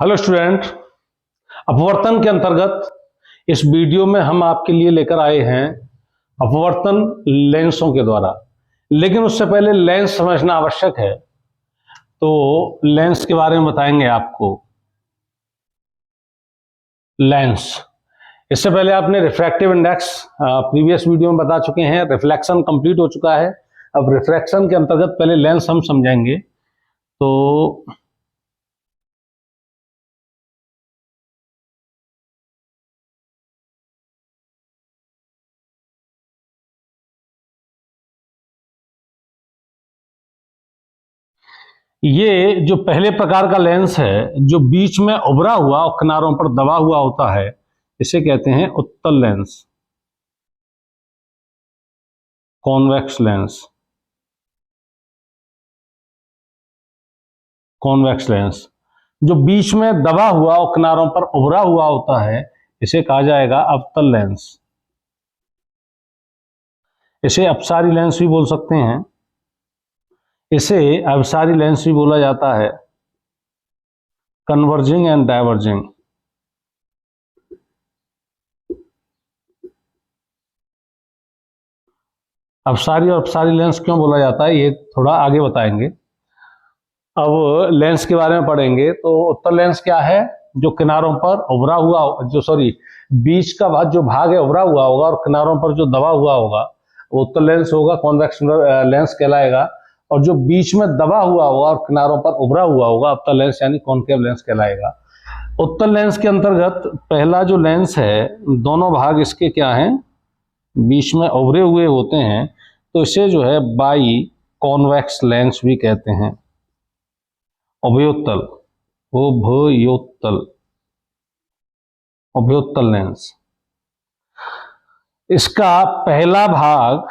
Hello student, अपवर्तन के अंतर्गत इस वीडियो में हम आपके लिए लेकर आए हैं अपवर्तन लेंसों के द्वारा। लेकिन उससे पहले लेंस समझना आवश्यक है, तो लेंस के बारे में बताएंगे आपको। लेंस, इससे पहले आपने रिफ्रैक्टिव इंडेक्स प्रीवियस वीडियो में बता चुके हैं। रिफ्लेक्शन कंप्लीट हो चुका है। अब रिफ्रैक्शन के अंतर्गत पहले लेंस हम समझेंगे। तो ये जो पहले प्रकार का लेंस है, जो बीच में उभरा हुआ और किनारों पर दबा हुआ होता है, इसे कहते हैं उत्तल lens, convex lens. Convex lens जो बीच में दबा हुआ और किनारों पर उभरा हुआ होता है, इसे कहा जाएगा अवतल लेंस। इसे अपसारी लेंस भी बोल सकते हैं। इसे अपसारी लेंस भी बोला जाता है। Converging and diverging. अपसारी और अपसारी लेंस क्यों बोला जाता है, ये थोड़ा आगे बताएंगे। अब लेंस के बारे में पढ़ेंगे। तो उत्तल लेंस क्या है? जो किनारों पर उभरा हुआ, बीच का भाग जो भाग है उभरा हुआ होगा और किनारों पर जो दबा हुआ होगा, वो उत्तल लेंस होगा, कॉन्वेक्स लेंस कहलाएगा। और जो बीच में दबा हुआ होगा और किनारों पर उभरा हुआ होगा, अवतल लेंस यानी कॉनकेव लेंस कहलाएगा। उत्तल लेंस के अंतर्गत पहला जो लेंस है, दोनों भाग इसके क्या हैं, बीच में उभरे हुए होते हैं, तो इसे जो है बाई कॉन्वेक्स लेंस भी कहते हैं। उभयोत्तल, उभयोत्तल, उभयोत्तल लेंस। इसका पहला भाग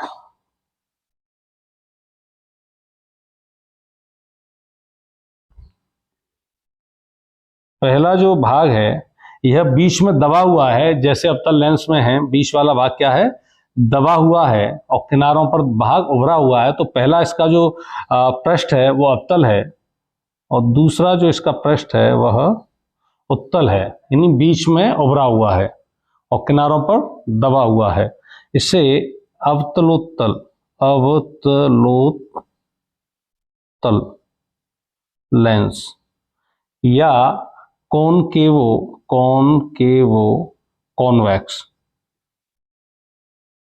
पहला जो भाग है, यह बीच में दबा हुआ है। जैसे अवतल लेंस में है, बीच वाला भाग क्या है, दबा हुआ है और किनारों पर भाग उभरा हुआ है। तो पहला इसका जो पृष्ठ है वो अवतल है और दूसरा जो इसका पृष्ठ है वह उत्तल है, यानी बीच में उभरा हुआ है और किनारों पर दबा हुआ है। इसे अवतलोत्तल, अवतलोत्तल लेंस या कॉनकेवो कॉन्वेक्स,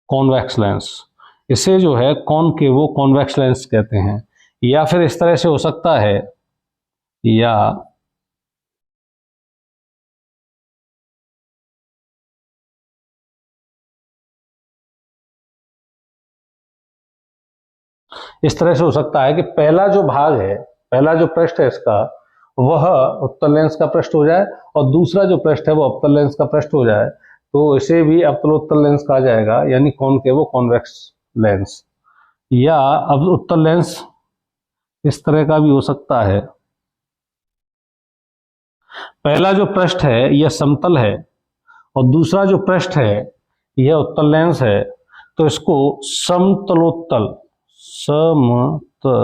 कॉन्वेक्स लेंस, इसे जो है कॉनकेवो कॉन्वेक्स लेंस कहते हैं। या फिर इस तरह से हो सकता है, या इस तरह से हो सकता है कि पहला जो भाग है, पहला जो पृष्ठ है इसका, वह उत्तल लेंस का पृष्ठ हो जाए और दूसरा जो पृष्ठ है वो अवतल लेंस का पृष्ठ हो जाए। तो इसे भी अवतलोत्तल लेंस कहा जाएगा, यानी कॉनकेवो कॉन्वेक्स लेंस। या अब उत्तल लेंस इस तरह का भी हो सकता है। पहला जो पृष्ठ है यह समतल है और दूसरा जो पृष्ठ है यह उत्तल लेंस है, तो इसको समतलोत्तल, समतलोत्तल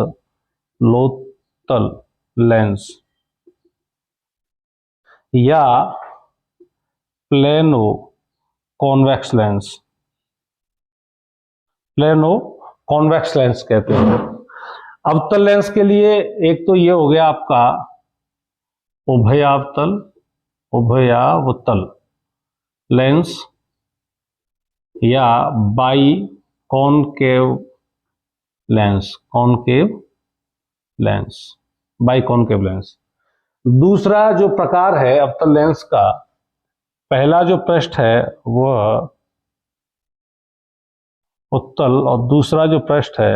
लेंस या plano convex lens, plano convex lens कहते हैं। अवतल लेंस के लिए एक तो ये हो गया आपका उभयावतल, उभयावतल लेंस या by concave lens, concave lens, by concave lens. दूसरा जो प्रकार है अवतल लेंस का, पहला जो पृष्ठ है वह उत्तल और दूसरा जो पृष्ठ है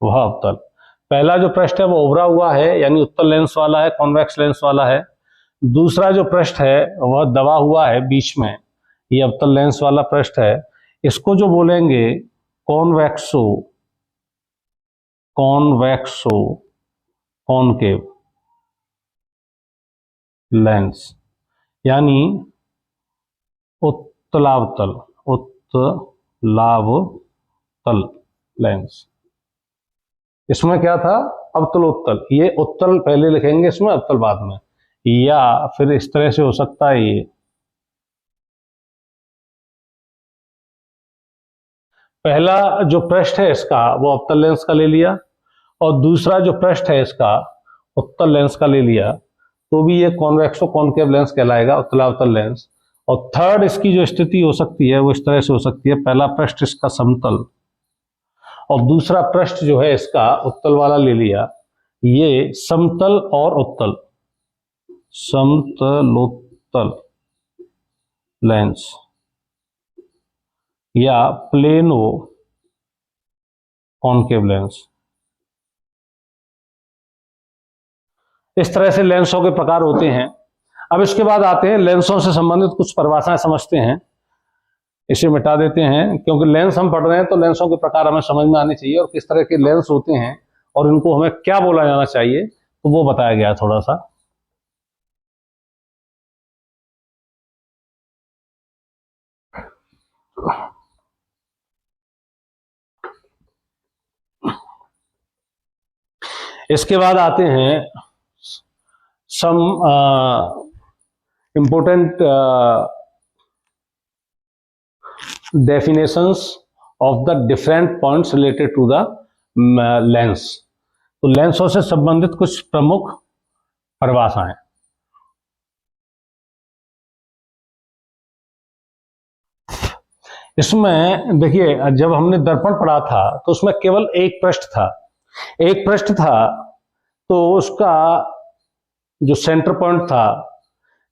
वह अवतल। पहला जो पृष्ठ है वो उभरा हुआ है, यानी उत्तल लेंस वाला है, कॉन्वेक्स लेंस वाला है। दूसरा जो पृष्ठ है वह दबा हुआ है बीच में, ये अवतल लेंस वाला पृष्ठ है। इसको जो बोलेंगे कॉन्वेक्सो, कॉन्वेक्सो कॉनकेव लेंस, यानी उत्तलावतल, उत्तलावतल लेंस। इसमें क्या था, अवतलोत्तल, ये उत्तल पहले लिखेंगे इसमें, अवतल बाद में। या फिर इस तरह से हो सकता है ये। पहला जो पृष्ठ है इसका वो अवतल लेंस का ले लिया, और दूसरा जो पृष्ठ है इसका उत्तल लेंस का ले लिया, तो भी ये कॉन्वेक्सो कॉनकेव लेंस कहलाएगा, उत्तलावतल लेंस। और थर्ड इसकी जो स्थिति हो सकती है वो इस तरह से हो सकती है, पहला पृष्ठ इसका समतल और दूसरा पृष्ठ जो है इसका उत्तल वाला ले लिया, ये समतल और उत्तल, समतलोत्तल लेंस या प्लेनो कॉनकेव लेंस। इस तरह से लेंसों के प्रकार होते हैं। अब इसके बाद आते हैं लेंसों से संबंधित कुछ परिभाषाएं समझते हैं। इसे मिटा देते हैं, क्योंकि लेंस हम पढ़ रहे हैं तो लेंसों के प्रकार हमें समझ में आने चाहिए और किस तरह के लेंस होते हैं और इनको हमें क्या बोला जाना चाहिए, तो वो बताया गया थोड़ा सा। इसके बाद आते हैं सम important definitions of the different points related to the lens। तो लेंसों से संबंधित कुछ प्रमुख परिभाषाएं। इसमें देखिए, जब हमने दर्पण पढ़ा था तो उसमें केवल एक पृष्ठ था, एक पृष्ठ था, तो उसका जो सेंटर पॉइंट था,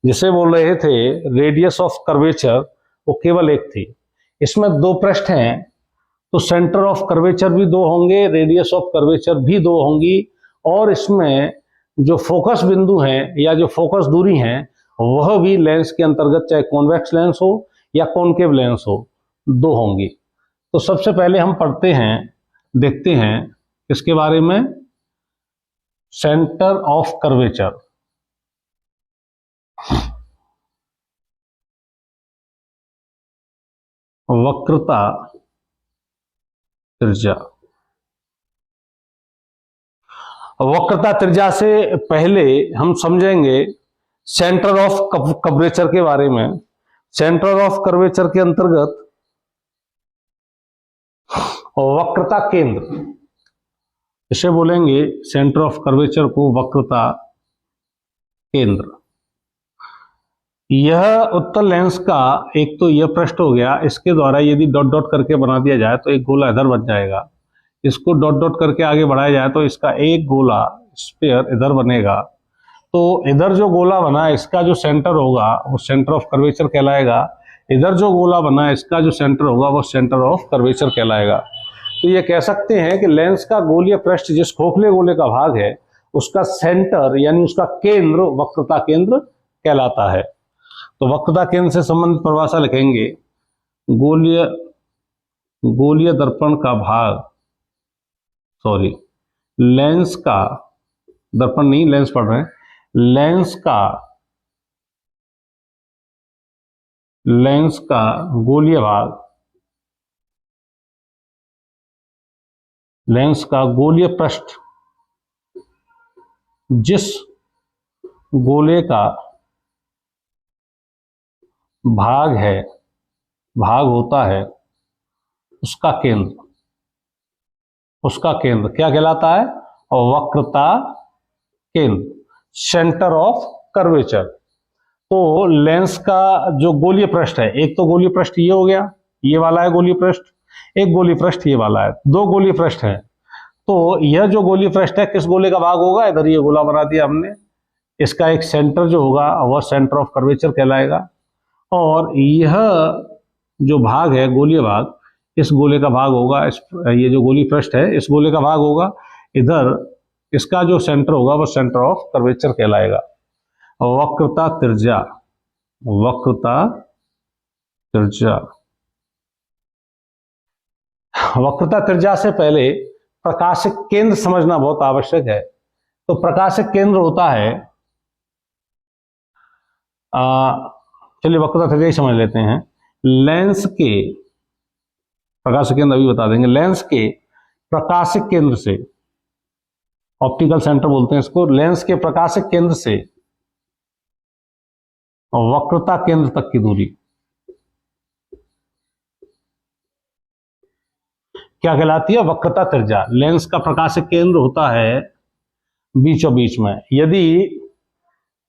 जिसे बोल रहे थे रेडियस ऑफ कर्वेचर, वो केवल एक थी। इसमें दो पृष्ठ हैं, तो सेंटर ऑफ कर्वेचर भी दो होंगे, रेडियस ऑफ कर्वेचर भी दो होंगी, और इसमें जो फोकस बिंदु हैं या जो फोकस दूरी हैं वह भी लेंस के अंतर्गत, चाहे कॉन्वेक्स लेंस हो या कॉनकेव लेंस हो, दो होंगी। तो सबसे पहले हम पढ़ते हैं, देखते हैं इसके बारे में, सेंटर ऑफ कर्वेचर। वक्रता त्रिज्या। वक्रता त्रिज्या से पहले हम समझेंगे सेंटर ऑफ कर्वेचर के बारे में। सेंटर ऑफ कर्वेचर के अंतर्गत वक्रता केंद्र, इसे बोलेंगे सेंटर ऑफ कर्वेचर को वक्रता केंद्र। यह उत्तल लेंस का एक तो यह पृष्ठ हो गया, इसके द्वारा यदि डॉट डॉट करके बना दिया जाए तो एक गोला इधर बन जाएगा। इसको डॉट डॉट करके आगे बढ़ाया जाए तो इसका एक गोला स्फीयर इधर बनेगा। तो इधर जो गोला बना इसका जो सेंटर होगा वो सेंटर ऑफ कर्वेचर कहलाएगा। इधर जो गोला बना इसका जो सेंटर होगा वो सेंटर ऑफ कर्वेचर कहलाएगा। तो ये कह सकते हैं कि लेंस का गोलीय पृष्ठ जिस खोखले गोले का भाग है उसका सेंटर यानी उसका केंद्र वक्रता केंद्र कहलाता है। तो वक्रता केंद्र से संबंधित परिभाषा लिखेंगे, गोलीय दर्पण का भाग, सॉरी लेंस का, दर्पण नहीं लेंस पढ़ रहे हैं, लेंस का गोलीय भाग, लेंस का गोलीय पृष्ठ जिस गोले का भाग है, भाग होता है, उसका केंद्र क्या कहलाता है? वक्रता केंद्र, सेंटर ऑफ कर्वेचर। तो लेंस का जो गोलीय पृष्ठ है, एक तो गोलीय पृष्ठ ये हो गया, ये वाला है गोलीय पृष्ठ, एक गोलीय पृष्ठ ये वाला है, दो गोलीय पृष्ठ है। तो यह जो गोलीय पृष्ठ है किस गोले का भाग होगा? इधर ये गोला बना दिया हमने, इसका एक सेंटर जो होगा वह सेंटर ऑफ कर्वेचर कहलाएगा। और यह जो भाग है गोलीय भाग, इस गोले का भाग होगा, ये जो गोलीय पृष्ठ है इस गोले का भाग होगा, इधर इसका जो सेंटर होगा वह सेंटर ऑफ कर्वेचर कहलाएगा। वक्रता त्रिज्या, वक्रता त्रिज्या। वक्रता त्रिज्या से पहले प्रकाशिक केंद्र समझना बहुत आवश्यक है। तो प्रकाशिक केंद्र होता है, चलिए वक्रता त्रिज्या ही समझ लेते हैं। लेंस के प्रकाशिक केंद्र अभी बता देंगे। लेंस के प्रकाशिक केंद्र से, ऑप्टिकल सेंटर बोलते हैं इसको, लेंस के प्रकाशिक केंद्र से वक्रता केंद्र तक की दूरी क्या कहलाती है? वक्रता त्रिज्या। लेंस का प्रकाशिक केंद्र होता है बीचों बीच में। यदि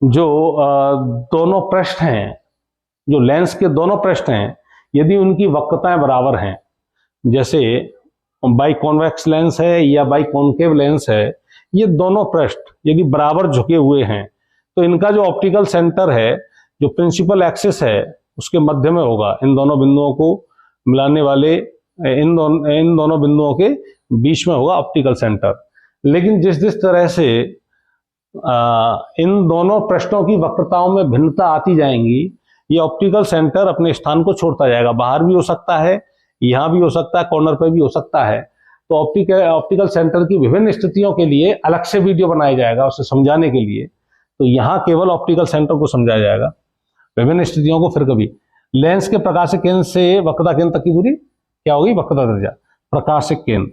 जो दोनों पृष्ठ हैं, जो लेंस के दोनों पृष्ठ हैं, यदि उनकी वक्रताएं बराबर हैं, जैसे बाई कॉन्वेक्स लेंस है या बाई कॉन्केव लेंस है, ये दोनों पृष्ठ यदि बराबर झुके हुए हैं तो इनका जो ऑप्टिकल सेंटर है, जो प्रिंसिपल एक्सिस है, उसके मध्य में होगा। इन दोनों बिंदुओं को मिलाने वाले इन दोनों बिंदुओं के बीच में होगा ऑप्टिकल सेंटर। लेकिन जिस जिस तरह से इन दोनों पृष्ठों की वक्रताओं में भिन्नता आती जाएंगी, ये ऑप्टिकल सेंटर अपने स्थान को छोड़ता जाएगा। बाहर भी हो सकता है, यहां भी हो सकता है, कॉर्नर पे भी हो सकता है। तो ऑप्टिकल सेंटर की विभिन्न स्थितियों के लिए अलग से वीडियो बनाया जाएगा उसे समझाने के लिए। तो यहां केवल ऑप्टिकल सेंटर को समझाया जाएगा, विभिन्न स्थितियों को फिर कभी। लेंस के प्रकाशिक केंद्र से वक्रता केंद्र तक की दूरी क्या होगी? वक्रता त्रिज्या। प्रकाशिक केंद्र,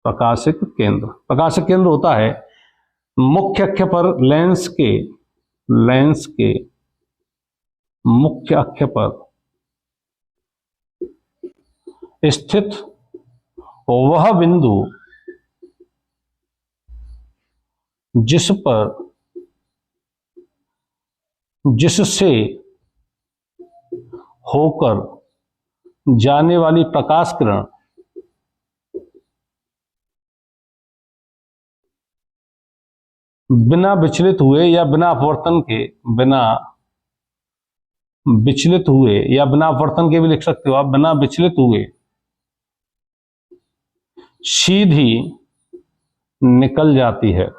प्रकाशिक केंद्र, प्रकाशिक केंद्र होता है मुख्य अक्ष पर लेंस के मुख्य अक्ष पर स्थित वह बिंदु जिससे होकर जाने वाली प्रकाश किरण बिना विचलित हुए या बिना अपवर्तन के भी लिख सकते हो आप, बिना विचलित हुए सीधी निकल जाती है,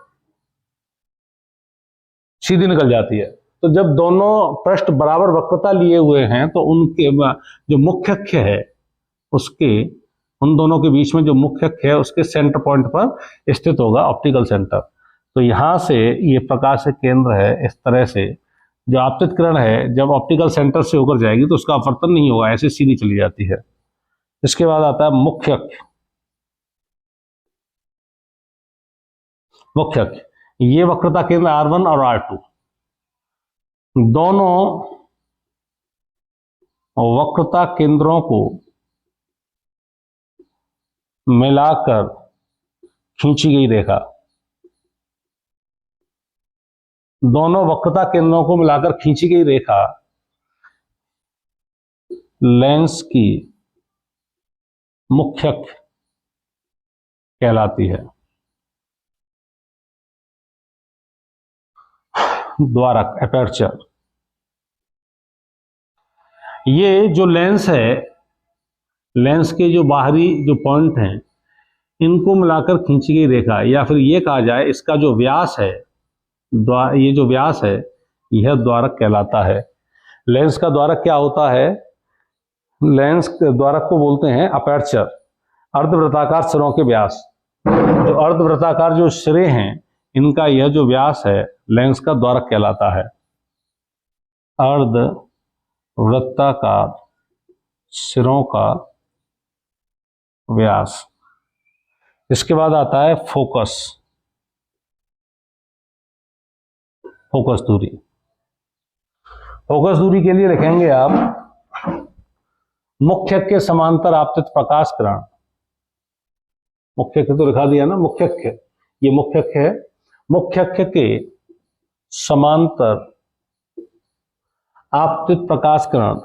सीधी निकल जाती है। तो जब दोनों पृष्ठ बराबर वक्रता लिए हुए हैं तो उनके जो मुख्य अक्ष है, उसके उन दोनों के बीच में जो मुख्य अक्ष है उसके सेंटर पॉइंट पर स्थित होगा ऑप्टिकल सेंटर। तो यहां से ये प्रकाशिक केंद्र है। इस तरह से जो आपतित किरण है जब ऑप्टिकल सेंटर से होकर जाएगी तो उसका अपवर्तन नहीं होगा, ऐसे सीधी चली जाती है। इसके बाद आता है मुख्य अक्ष। मुख्य अक्ष, ये वक्रता केंद्र R1 और R2 दोनों वक्रता केंद्रों को मिलाकर खींची गई रेखा, दोनों वक्रता केंद्रों को मिलाकर खींची गई रेखा लेंस की मुख्य अक्ष कहलाती है। द्वारक, एपर्चर। ये जो लेंस है, लेंस के जो बाहरी जो पॉइंट हैं, इनको मिलाकर खींची गई रेखा, या फिर ये कहा जाए इसका जो व्यास है, ये जो व्यास है, यह द्वारक कहलाता है। लेंस का द्वारक क्या होता है? लेंस के द्वारक को बोलते हैं अपर्चर। अर्धवृत्ताकार सिरों के व्यास, जो अर्धवृत्ताकार जो सिरे हैं, इनका यह जो व्यास है लेंस का द्वारक कहलाता है। अर्धवृत्ताकार सिरों का व्यास। इसके बाद आता है फोकस, फोकस दूरी। फोकस दूरी के लिए लिखेंगे आप मुख्य अक्ष के समांतर आपतित प्रकाश किरण। मुख्य अक्ष तो लिखा दिया ना, मुख्य अक्ष, ये मुख्य अक्ष है। मुख्य अक्ष के समांतर आपतित प्रकाश किरण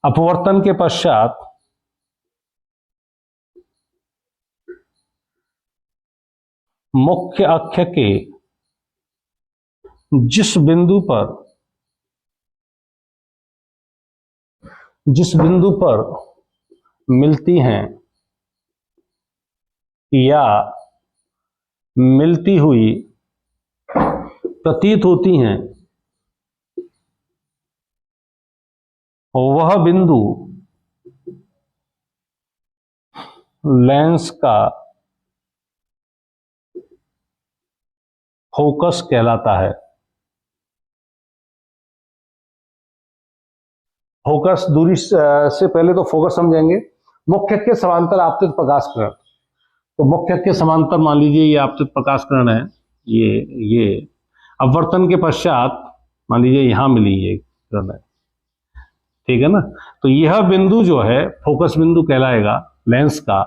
अपवर्तन के पश्चात मुख्य अक्ष के जिस बिंदु पर मिलती हैं या मिलती हुई प्रतीत होती हैं, वह बिंदु लेंस का फोकस कहलाता है। फोकस दूरी से पहले तो फोकस समझेंगे। मुख्य के समांतर आपतित प्रकाश किरण, तो मुख्य के समांतर मान लीजिए ये आपतित प्रकाश किरण है, ये अपवर्तन के पश्चात मान लीजिए यहां मिली ये किरण है, ठीक है ना। तो यह बिंदु जो है फोकस बिंदु कहलाएगा लेंस का,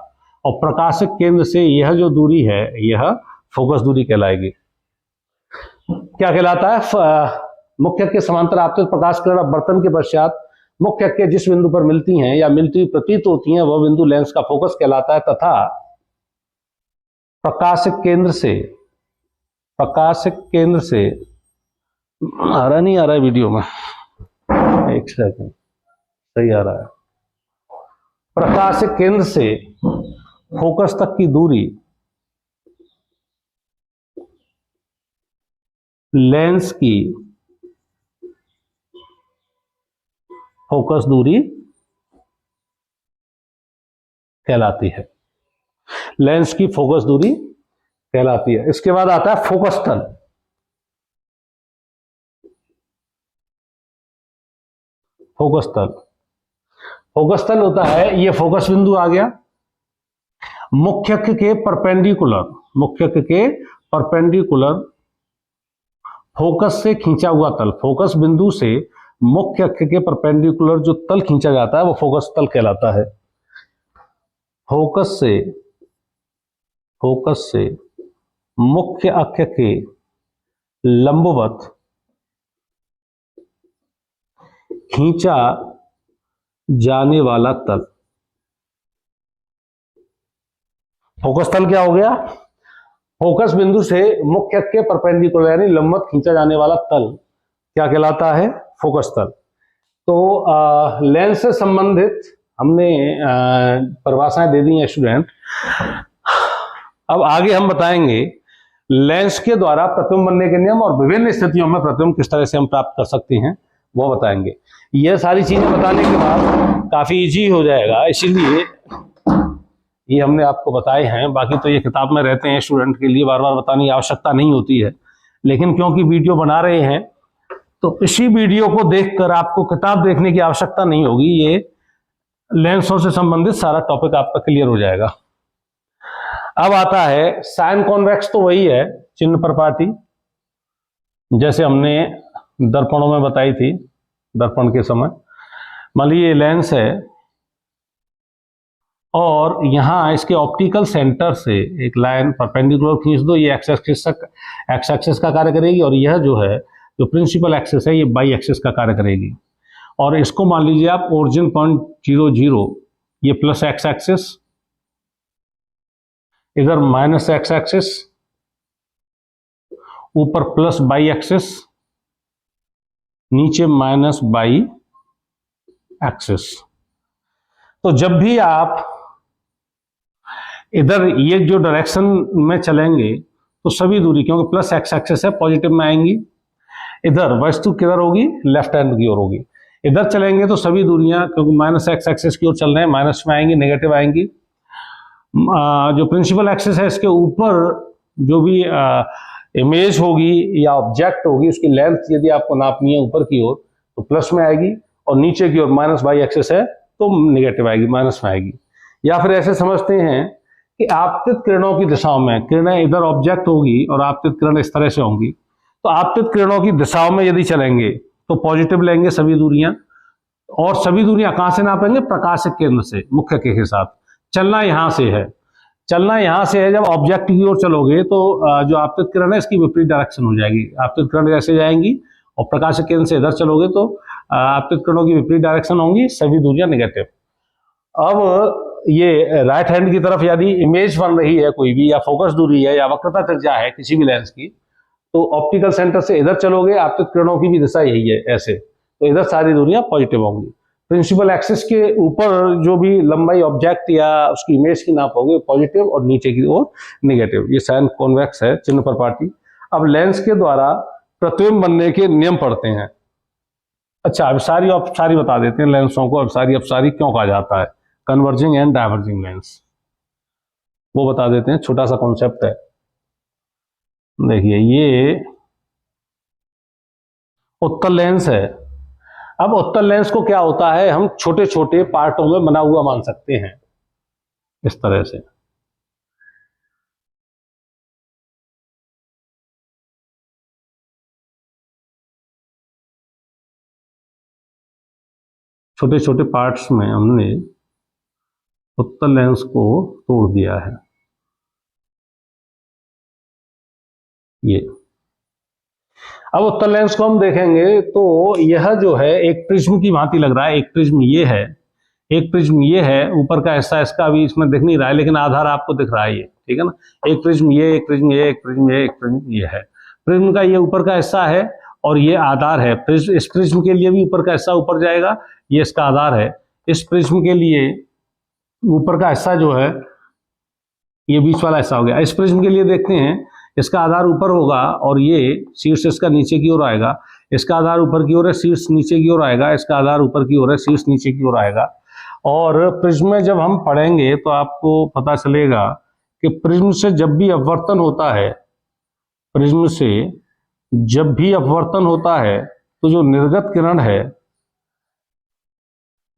और प्रकाशिक केंद्र से यह जो दूरी है यह फोकस दूरी कहलाएगी। क्या कहलाता है? मुख्य के समांतर आपतित प्रकाश किरण अपवर्तन के पश्चात मुख्य के जिस बिंदु पर मिलती हैं या मिलती हुई प्रतीत होती हैं वह बिंदु लेंस का फोकस कहलाता है, तथा प्रकाशिक केंद्र से आ रहा नहीं आ रहा है वीडियो में, एक सेकंड, सही आ रहा है। प्रकाशिक केंद्र से फोकस तक की दूरी लेंस की फोकस दूरी कहलाती है, लेंस की फोकस दूरी कहलाती है। इसके बाद आता है फोकस तल। फोकस तल होता है, ये फोकस बिंदु आ गया, मुख्य के परपेंडिकुलर फोकस से खींचा हुआ तल, फोकस बिंदु से मुख्य अक्ष के परपेंडिकुलर जो तल खींचा जाता है वो फोकस तल कहलाता है। फोकस से मुख्य अक्ष के लंबवत खींचा जाने वाला तल। फोकस तल क्या हो गया? फोकस बिंदु से मुख्य अक्ष के परपेंडिकुलर यानी लंबवत खींचा जाने वाला तल क्या कहलाता है? फोकस तल। तो लेंस से संबंधित हमने परिभाषाएं दे दी हैं स्टूडेंट। अब आगे हम बताएंगे लेंस के द्वारा प्रतिबिंब बनने के नियम और विभिन्न स्थितियों में प्रतिबिंब किस तरह से हम प्राप्त कर सकते हैं वो बताएंगे। ये सारी चीजें बताने के बाद काफी इजी हो जाएगा, इसीलिए ये हमने आपको बताए हैं। बाकी तो ये किताब में रहते हैं, स्टूडेंट के लिए बार बार बताने की आवश्यकता नहीं होती है, लेकिन क्योंकि वीडियो बना रहे हैं तो इसी वीडियो को देखकर आपको किताब देखने की आवश्यकता नहीं होगी, ये लेंसों से संबंधित सारा टॉपिक आपका क्लियर हो जाएगा। अब आता है साइन कॉन्वेक्स, तो वही है चिन्ह प्रपाटी, जैसे हमने दर्पणों में बताई थी। दर्पण के समय मान लीजिए लेंस है और यहां इसके ऑप्टिकल सेंटर से एक लाइन परपेंडिकुलर खींच दो, ये एक्स एक्सिस का कार्य करेगी, और यह जो है जो प्रिंसिपल एक्सिस है ये बाई एक्सिस का कार्य करेगी। और इसको मान लीजिए आप ओरिजिन पॉइंट 0,0, ये प्लस एक्स एक्सिस, इधर माइनस एक्स एक्सिस, ऊपर प्लस बाई एक्सिस, नीचे माइनस बाई एक्सिस। तो जब भी आप इधर ये जो डायरेक्शन में चलेंगे तो सभी दूरी, क्योंकि प्लस एक्स एक्सिस है, पॉजिटिव में आएंगी। इधर वस्तु किधर होगी? लेफ्ट हैंड की ओर होगी। इधर चलेंगे तो सभी दूरियां, क्योंकि माइनस एक्स एक्सिस की ओर चल रहे हैं, माइनस में आएंगी, नेगेटिव आएंगी। जो प्रिंसिपल एक्सिस है इसके ऊपर जो भी इमेज होगी या ऑब्जेक्ट होगी उसकी लेंथ यदि आपको नापनी है ऊपर की ओर तो प्लस में आएगी, और नीचे की ओर माइनस बाई एक्सिस है तो नेगेटिव आएगी, माइनस में आएगी। या फिर ऐसे समझते हैं कि आपतित किरणों की दिशाओं में, किरणें इधर ऑब्जेक्ट होगी और आपतित किरण इस तरह से होंगी, तो आपतित किरणों की दिशाओं में यदि चलेंगे तो पॉजिटिव लेंगे सभी दूरियां, और सभी दूरियां कहां से नापेंगे? प्रकाशिक केंद्र से मुख्य के साथ। चलना यहां से है, जब ऑब्जेक्ट की ओर चलोगे तो जो आपतित किरण है इसकी विपरीत डायरेक्शन हो जाएगी, आपतित किरण ऐसे जाएंगी, और प्रकाशिक केंद्र से इधर चलोगे तो आपतित किरणों की विपरीत डायरेक्शन होंगी, सभी दूरियां नेगेटिव। अब ये राइट हैंड की तरफ यदि इमेज बन रही है कोई भी, या फोकस दूरी है या वक्रता त्रिज्या है किसी भी लेंस की, तो ऑप्टिकल सेंटर से इधर चलोगे, आपतित किरणों की भी दिशा यही है ऐसे, तो इधर सारी दूरियां पॉजिटिव होंगी। प्रिंसिपल एक्सिस के ऊपर जो भी लंबाई ऑब्जेक्ट या उसकी इमेज की नापोगे पॉजिटिव, और नीचे की ओर नेगेटिव। ये साइन कॉन्वेक्स है, चिन्ह प्रपाटी। अब लेंस के द्वारा प्रतिबिंब बनने के नियम पढ़ते हैं। अच्छा, अभिसारी और अपसारी बता देते हैं लेंसों को। अभिसारी अपसारी क्यों कहा जाता है? कन्वर्जिंग एंड डाइवर्जिंग लेंस, वो बता देते हैं। छोटा सा कॉन्सेप्ट है, देखिए ये उत्तल लेंस है। अब उत्तल लेंस को क्या होता है, हम छोटे छोटे पार्टों में बना हुआ मान सकते हैं इस तरह से। छोटे छोटे पार्ट्स में हमने उत्तल लेंस को तोड़ दिया है। ये अब उत्तल लेंस को हम देखेंगे तो यह जो है एक प्रिज्म की भांति लग रहा है। एक प्रिज्म ये है, एक प्रिज्म ये है, ऊपर का हिस्सा इसका अभी इसमें दिख नहीं रहा है, लेकिन आधार आपको दिख रहा है ये, ठीक है ना। एक प्रिज्म ये, एक प्रिज्म ये, एक प्रिज्म ये, एक प्रिज्म ये है। प्रिज्म का ये ऊपर का हिस्सा है और ये आधार है। इस प्रिज्म के लिए भी ऊपर का हिस्सा ऊपर जाएगा, ये इसका आधार है। इस प्रिज्म के लिए ऊपर का हिस्सा जो है ये बीच वाला हिस्सा हो गया। इस प्रिज्म के लिए देखते हैं, इसका आधार ऊपर होगा और ये शीर्ष इसका नीचे की ओर आएगा। इसका आधार ऊपर की ओर है, शीर्ष नीचे की ओर आएगा। इसका आधार ऊपर की ओर है, शीर्ष नीचे की ओर आएगा। और प्रिज्म में जब हम पढ़ेंगे तो आपको पता चलेगा कि प्रिज्म से जब भी अपवर्तन होता है, प्रिज्म से जब भी अपवर्तन होता है तो जो निर्गत किरण है,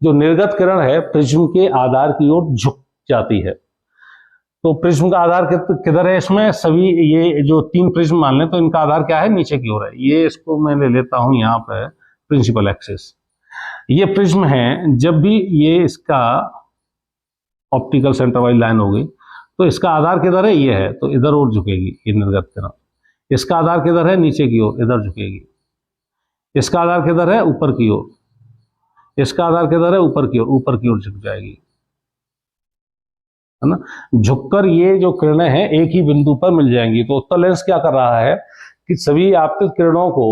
जो निर्गत किरण है प्रिज्म के आधार की ओर झुक जाती है। तो प्रिज्म का आधार किधर है? इसमें सभी ये जो तीन प्रिज्म मान लें तो इनका आधार क्या है? नीचे की ओर है। ये इसको मैं ले लेता हूं यहाँ पर प्रिंसिपल एक्सिस। ये प्रिज्म है, जब भी ये इसका ऑप्टिकल सेंटर वाली लाइन होगी तो इसका आधार किधर है? ये है, तो इधर और झुकेगी ये निर्गत किरण। इसका आधार किधर है? नीचे की ओर, इधर झुकेगी। इसका आधार किधर है? ऊपर की ओर। इसका आधार किधर है? ऊपर की ओर झुक जाएगी, है ना। झुककर ये जो किरणें हैं एक ही बिंदु पर मिल जाएंगी। तो उत्तल लेंस क्या कर रहा है कि सभी आपतित किरणों को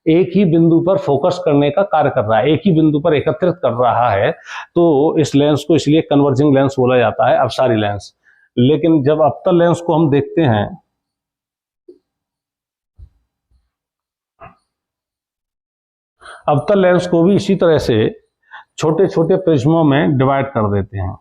एक ही बिंदु पर फोकस करने का कार्य कर रहा है, एक ही बिंदु पर एकत्रित कर रहा है। तो इस लेंस को इसलिए कन्वर्जिंग लेंस बोला जाता है, अपसारी लेंस। लेकिन जब अवतल लेंस को हम देखते हैं, अवतल लेंस को भी इसी तरह से छोटे छोटे प्रिज्मों में डिवाइड कर देते हैं।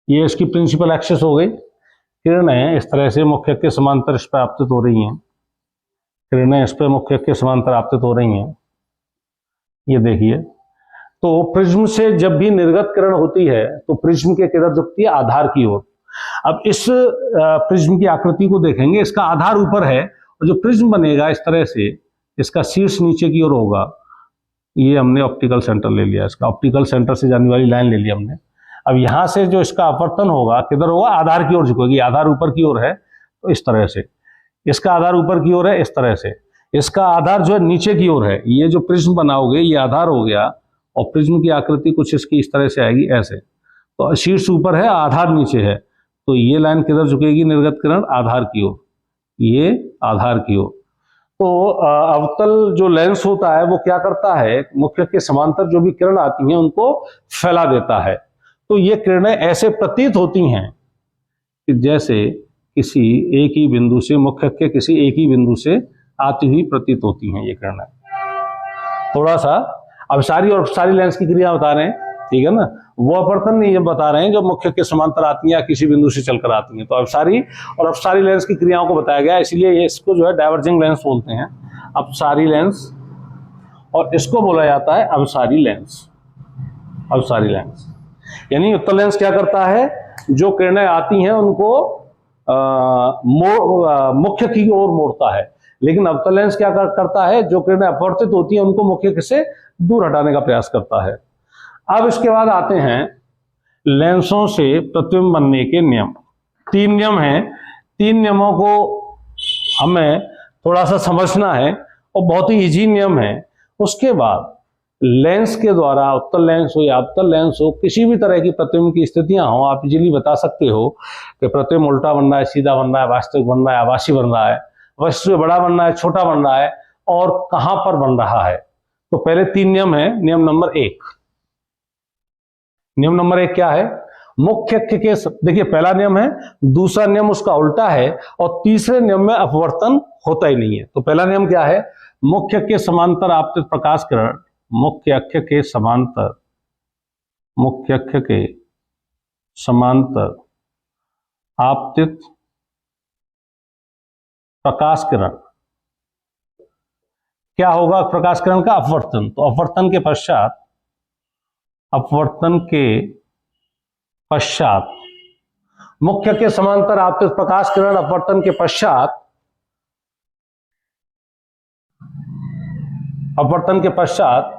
ये इसकी प्रिंसिपल एक्सिस हो गई। किरणें इस तरह से मुख्य के समांतर इस पर आपतित हो रही हैं, किरणें इस पर मुख्य के समांतर आपतित हो रही हैं। ये देखिए, तो प्रिज्म से जब भी निर्गत किरण होती है तो प्रिज्म के किधर झुकती है? आधार की ओर। अब इस प्रिज्म की आकृति को देखेंगे, इसका आधार ऊपर है और जो प्रिज्म बनेगा इस तरह से, इसका शीर्ष नीचे की ओर होगा। ये हमने ऑप्टिकल सेंटर ले लिया, इसका ऑप्टिकल सेंटर से जाने वाली लाइन ले ली हमने। अब यहां से जो इसका अपवर्तन होगा किधर होगा? आधार की ओर झुकेगी। आधार ऊपर की ओर है तो इस तरह से, इसका आधार ऊपर की ओर है इस तरह से, इसका आधार जो है नीचे की ओर है। ये जो प्रिज्म बनाओगे ये आधार हो गया और प्रिज्म की आकृति कुछ इसकी इस तरह से आएगी, ऐसे। तो शीर्ष ऊपर है, आधार नीचे है, तो ये लाइन किधर झुकेगी? निर्गत किरण आधार की ओर, ये आधार की ओर। तो अवतल जो लेंस होता है वो क्या करता है? मुख्य के समांतर जो भी किरण आती हैं उनको फैला देता है। तो ये किरणें ऐसे प्रतीत होती हैं कि जैसे किसी एक ही बिंदु से, मुख्य के किसी एक ही बिंदु से आती हुई प्रतीत होती हैं ये किरणें। थोड़ा सा अपसारी और अपसारी लेंस की क्रिया बता रहे हैं, ठीक है ना। वो अपवर्तन नहीं बता रहे हैं जो मुख्य के समांतर आती हैं या किसी बिंदु से चलकर आती हैं। तो अपसारी और अपसारी लेंस की क्रियाओं को बताया गया, इसलिए इसको जो है डाइवर्जिंग लेंस बोलते हैं, अपसारी लेंस। और इसको बोला जाता है अवसारी लेंस, अवसारी लेंस। यानी उत्तल लेंस क्या करता है? जो किरणें आती हैं उनको मुख्य की ओर मोड़ता है। लेकिन अवतल लेंस क्या करता है? जो किरणें अपवर्तित होती हैं उनको मुख्य से दूर हटाने का प्रयास करता है। अब इसके बाद आते हैं लेंसों से प्रतिबिंब बनने के नियम। 3 नियम हैं। 3 नियमों को हमें थोड़ा सा समझना है और बहुत ही इजी नियम है। उसके बाद लेंस के द्वारा, उत्तल लेंस हो या अवतल लेंस हो, किसी भी तरह की प्रतिबिंब की स्थितियां हो, आप इजीली बता सकते हो कि प्रतिबिंब उल्टा बन रहा है, सीधा बन रहा है, वास्तविक बन रहा है, आभासी बन रहा है, वस्तु से बड़ा बन रहा है, छोटा बन रहा है और कहां पर बन रहा है। तो पहले 3 नियम है। नियम नंबर 1, नियम नंबर 1 क्या है? मुख्य अक्ष के देखिए पहला नियम है, दूसरा नियम उसका उल्टा है, और तीसरे नियम में अपवर्तन होता ही नहीं है। तो पहला नियम क्या है, मुख्य अक्ष के समांतर आपतित प्रकाश किरण, मुख्य अक्ष के समांतर, मुख्य अक्ष के समांतर आपतित प्रकाश किरण, क्या होगा प्रकाश किरण का, अपवर्तन। तो अपवर्तन के पश्चात, अपवर्तन के पश्चात मुख्य के समांतर आपतित प्रकाश किरण अपवर्तन के पश्चात, अपवर्तन के पश्चात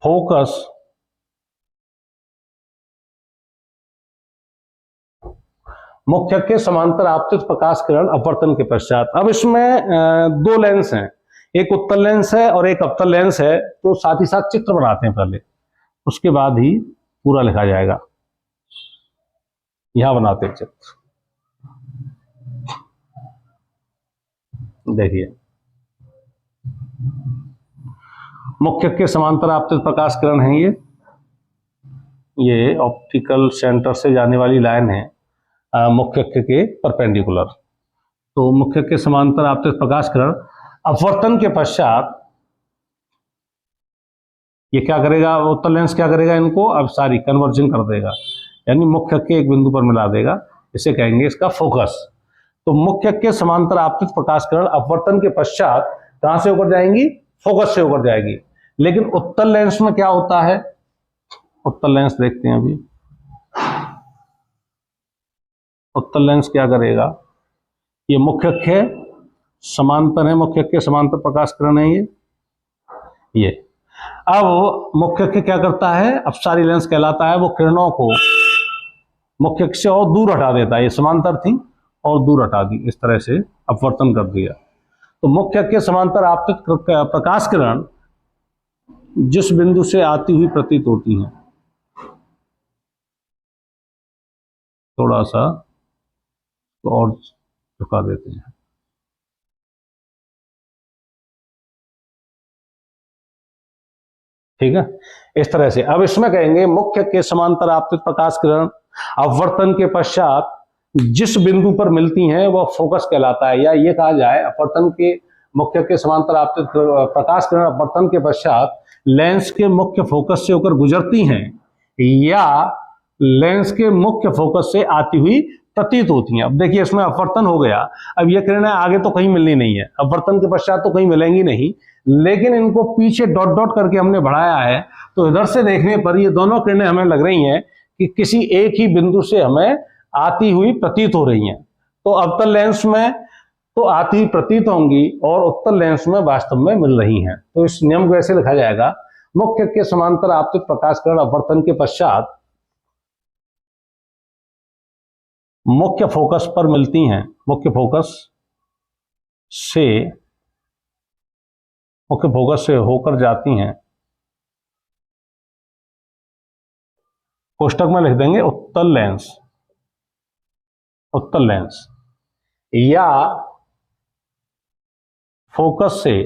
फोकस मुख्य के समांतर आपतित प्रकाश किरण अपवर्तन के पश्चात। अब इसमें दो लेंस हैं, एक उत्तल लेंस है और एक अवतल लेंस है। तो साथ ही साथ चित्र बनाते हैं पहले, उसके बाद ही पूरा लिखा जाएगा। यहां बनाते हैं चित्र, देखिए मुख्य के समांतर आपतित प्रकाश किरण है ये ऑप्टिकल सेंटर से जाने वाली लाइन है मुख्य के परपेंडिकुलर। तो मुख्य के समांतर आपतित प्रकाश किरण अपवर्तन के पश्चात ये क्या करेगा, उत्तल लेंस क्या करेगा, इनको अब सारी कन्वर्जन कर देगा, यानी मुख्य के एक बिंदु पर मिला देगा, इसे कहेंगे इसका फोकस। तो मुख्य के समांतर आपतित प्रकाश किरण अपवर्तन के पश्चात कहां से होकर जाएंगी, फोकस से होकर जाएगी। लेकिन उत्तल लेंस में क्या होता है, उत्तल लेंस देखते हैं अभी। उत्तल लेंस क्या करेगा, ये मुख्य अक्ष समांतर है, मुख्य अक्ष समांतर प्रकाश किरण है ये। अब मुख्य अक्ष क्या करता है, अपसारी लेंस कहलाता है, वो किरणों को मुख्य अक्ष से और दूर हटा देता है। ये समांतर थी और दूर हटा दी, इस तरह से अपवर्तन कर दिया। तो मुख्य अक्ष समांतर आपतित प्रकाश किरण जिस बिंदु से आती हुई प्रतीत होती हैं, थोड़ा सा तो और झुका देते हैं, ठीक है, इस तरह से। अब इसमें कहेंगे मुख्य के समांतर आपतित प्रकाश किरण अपवर्तन के पश्चात जिस बिंदु पर मिलती हैं वह फोकस कहलाता है, या ये कहा जाए अपवर्तन के मुख्य के समांतर आपतित प्रकाश किरण अपवर्तन के पश्चात लेंस के मुख्य फोकस से होकर गुजरती हैं या लेंस के मुख्य फोकस से आती हुई प्रतीत होती हैं। अब देखिए इसमें अपवर्तन हो गया, अब ये किरणें आगे तो कहीं मिलनी नहीं है, अपवर्तन के पश्चात तो कहीं मिलेंगी नहीं, लेकिन इनको पीछे डॉट डॉट करके हमने बढ़ाया है। तो इधर से देखने पर ये दोनों किरणें हमें लग रही हैं कि किसी एक ही बिंदु से हमें आती हुई प्रतीत हो रही हैं। तो अवतल लेंस में तो आती हुई प्रतीत होंगी और उत्तल लेंस में वास्तव में मिल रही हैं। तो इस नियम को ऐसे लिखा जाएगा, मुख्य के समांतर आपतित प्रकाश किरण अपवर्तन के पश्चात मुख्य फोकस पर मिलती हैं, मुख्य फोकस से होकर जाती हैं, कोष्टक में लिख देंगे उत्तल लेंस, उत्तल लेंस या फोकस से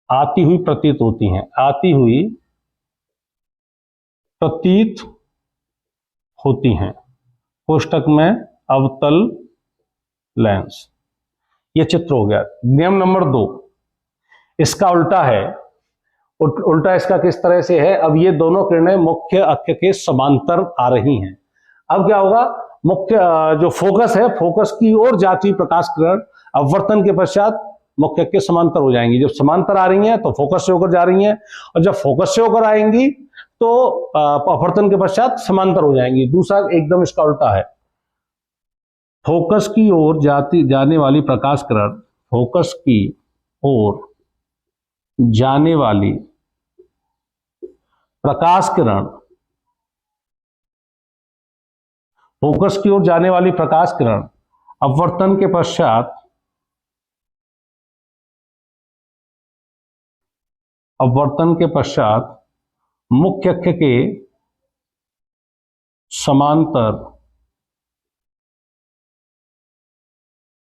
आती हुई प्रतीत होती हैं, आती हुई प्रतीत होती हैं, कोष्टक में अवतल लेंस। ये चित्र हो गया। नियम नंबर 2, इसका उल्टा है। उल्टा इसका किस तरह से है, अब ये दोनों किरणें मुख्य अक्ष के समांतर आ रही हैं। अब क्या होगा, मुख्य जो फोकस है, फोकस की ओर जाती हुई प्रकाश किरण अपवर्तन के पश्चात मुख्य के समांतर हो जाएंगी। जब समांतर आ रही हैं तो फोकस से होकर जा रही हैं, और जब फोकस से होकर आएंगी तो अपवर्तन के पश्चात समांतर हो जाएंगी। दूसरा एकदम इसका उल्टा है, फोकस की ओर जाने वाली प्रकाश किरण, फोकस की ओर जाने वाली प्रकाश किरण, फोकस की ओर जाने वाली प्रकाश किरण अपवर्तन के पश्चात, अपवर्तन के पश्चात मुख्य अक्ष के समांतर,